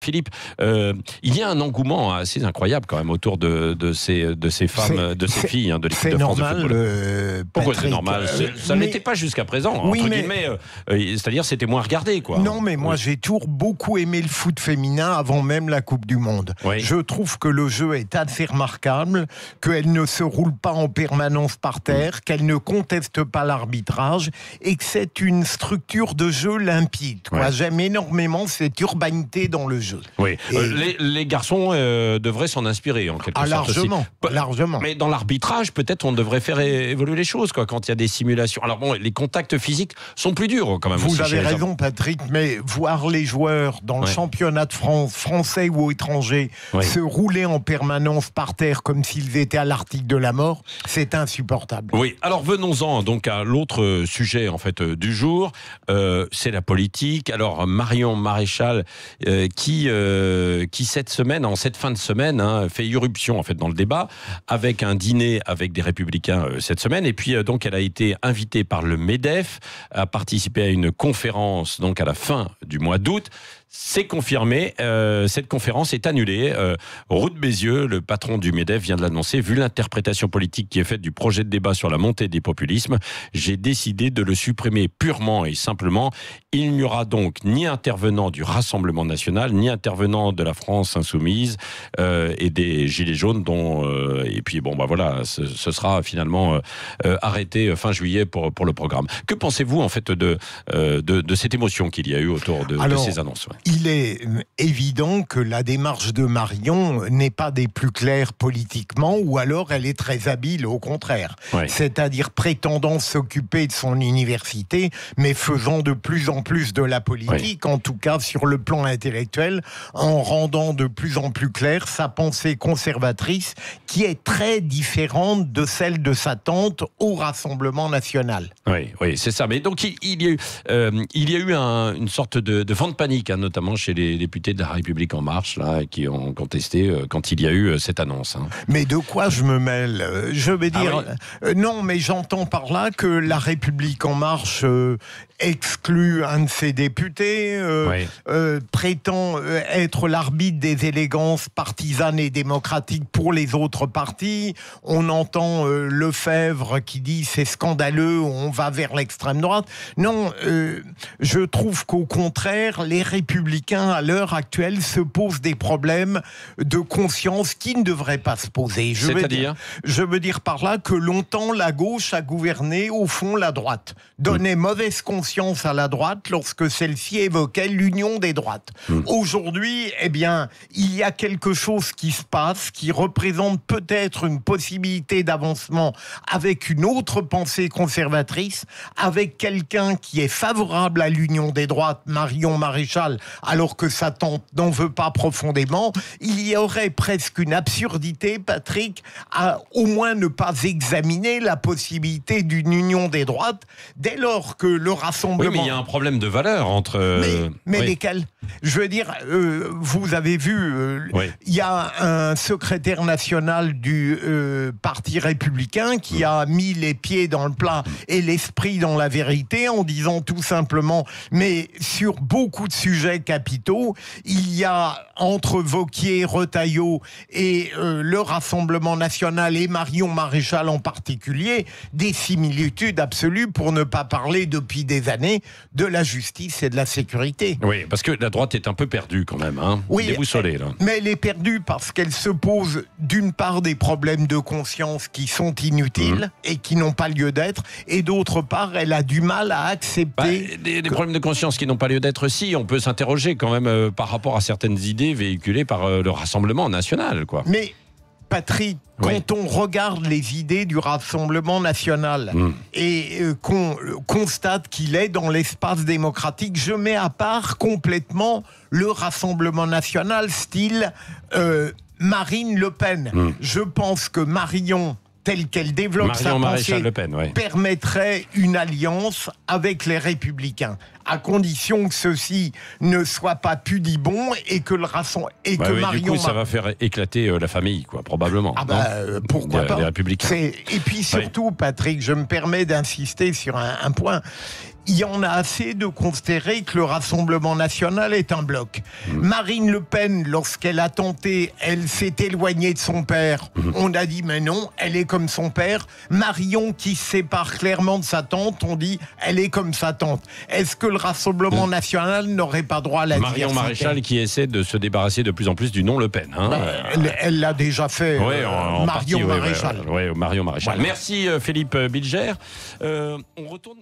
Philippe, il y a un engouement assez incroyable quand même autour de ces femmes, de ces filles de l'équipe de France de football. Pourquoi c'est normal? Ça n'était pas jusqu'à présent, oui, entre guillemets, c'est-à-dire c'était moins regardé, quoi. Non, mais moi j'ai toujours beaucoup aimé le foot féminin avant même la Coupe du Monde. Oui. Je trouve que le jeu est assez remarquable, qu'elle ne se roule pas en permanence par terre, qu'elle ne conteste pas l'arbitrage et que c'est une structure de jeu limpide. Ouais. J'aime énormément cette urbanité dans le jeu. Oui. Les garçons devraient s'en inspirer en quelque sorte. Largement, largement. Mais dans l'arbitrage, peut-être on devrait faire évoluer les choses, quoi, quand il y a des simulations. Alors bon, les contacts physiques sont plus durs quand même. Vous avez raison, Patrick, mais voir les joueurs dans le championnat de France, français ou étranger, se rouler en permanence par terre comme s'ils étaient à l'article de la mort, c'est insupportable. Oui, alors venons-en donc à l'autre sujet en fait du jour, c'est la politique. Alors Marion Maréchal qui cette semaine, en cette fin de semaine, fait irruption en fait dans le débat avec un dîner avec des Républicains cette semaine, et puis donc elle a été invitée par le MEDEF à participer à une conférence donc à la fin du mois d'août. C'est confirmé, cette conférence est annulée. Ruth Bézieux, le patron du MEDEF, vient de l'annoncer. Vu l'interprétation politique qui est faite du projet de débat sur la montée des populismes, j'ai décidé de le supprimer purement et simplement. Il n'y aura donc ni intervenant du Rassemblement national, ni intervenant de la France insoumise et des Gilets jaunes, et puis bon, bah voilà, ce sera finalement arrêté fin juillet pour le programme. Que pensez-vous en fait de cette émotion qu'il y a eu autour de ces annonces? Il est évident que la démarche de Marion n'est pas des plus claires politiquement, ou alors elle est très habile au contraire. C'est-à-dire prétendant s'occuper de son université, mais faisant de plus en plus de la politique, en tout cas sur le plan intellectuel, en rendant de plus en plus claire sa pensée conservatrice, qui est très différente de celle de sa tante au Rassemblement national. Oui, c'est ça. Mais donc il y a eu une sorte de vent de panique, notamment chez les députés de la République En Marche, là, qui ont contesté quand il y a eu cette annonce. Mais de quoi je me mêle? Je veux dire, non, mais j'entends par là que la République En Marche exclut un de ses députés, prétend être l'arbitre des élégances partisanes et démocratiques pour les autres partis. On entend Lefebvre qui dit c'est scandaleux, on va vers l'extrême droite. Non, je trouve qu'au contraire, les Républicains à l'heure actuelle se posent des problèmes de conscience qui ne devraient pas se poser. Je veux dire par là que longtemps la gauche a gouverné au fond la droite, donnait mauvaise conscience à la droite lorsque celle-ci évoquait l'union des droites. Aujourd'hui, eh bien, il y a quelque chose qui se passe, qui représente peut-être une possibilité d'avancement avec une autre pensée conservatrice, avec quelqu'un qui est favorable à l'union des droites, Marion Maréchal, alors que sa tante n'en veut pas profondément. Il y aurait presque une absurdité, Patrick, à au moins ne pas examiner la possibilité d'une union des droites, dès lors que le Rassemblement... Oui, mais il y a un problème de valeur entre... Mais lesquels? Je veux dire, vous avez vu, il y a un secrétaire national du Parti républicain qui a mis les pieds dans le plat et l'esprit dans la vérité en disant tout simplement, mais sur beaucoup de sujets capitaux, il y a entre Wauquiez, Retailleau et le Rassemblement national et Marion Maréchal en particulier, des similitudes absolues, pour ne pas parler depuis des années de la justice et de la sécurité. Oui, parce que la droite est un peu perdue quand même, déboussolée, là. Mais elle est perdue parce qu'elle se pose d'une part des problèmes de conscience qui sont inutiles et qui n'ont pas lieu d'être, et d'autre part elle a du mal à accepter... des problèmes de conscience qui n'ont pas lieu d'être, si, on peut s'interroger quand même par rapport à certaines idées véhiculées par le Rassemblement national, quoi. Mais Patrick, quand on regarde les idées du Rassemblement national et qu'on constate qu'il est dans l'espace démocratique, je mets à part complètement le Rassemblement national style Marine Le Pen. Je pense que Marion, telle qu'elle développe sa pensée, permettrait une alliance avec les Républicains, à condition que ceux-ci ne soient pas pudibonds et que le Marion... Du coup, ça va faire éclater la famille, quoi, probablement. Pourquoi pas. Les Républicains. Et puis surtout, Patrick, je me permets d'insister sur un point. il y en a assez de considérer que le Rassemblement national est un bloc. Marine Le Pen, lorsqu'elle a tenté, elle s'est éloignée de son père. On a dit, mais non, elle est comme son père. Marion, qui se sépare clairement de sa tante, on dit, elle est comme sa tante. Est-ce que le Rassemblement national n'aurait pas droit à la Marion Maréchal qui essaie de se débarrasser de plus en plus du nom Le Pen. Hein. Elle l'a déjà fait, en Marion partie, Maréchal. Marion Maréchal. Voilà. Merci Philippe Bilger. On retourne...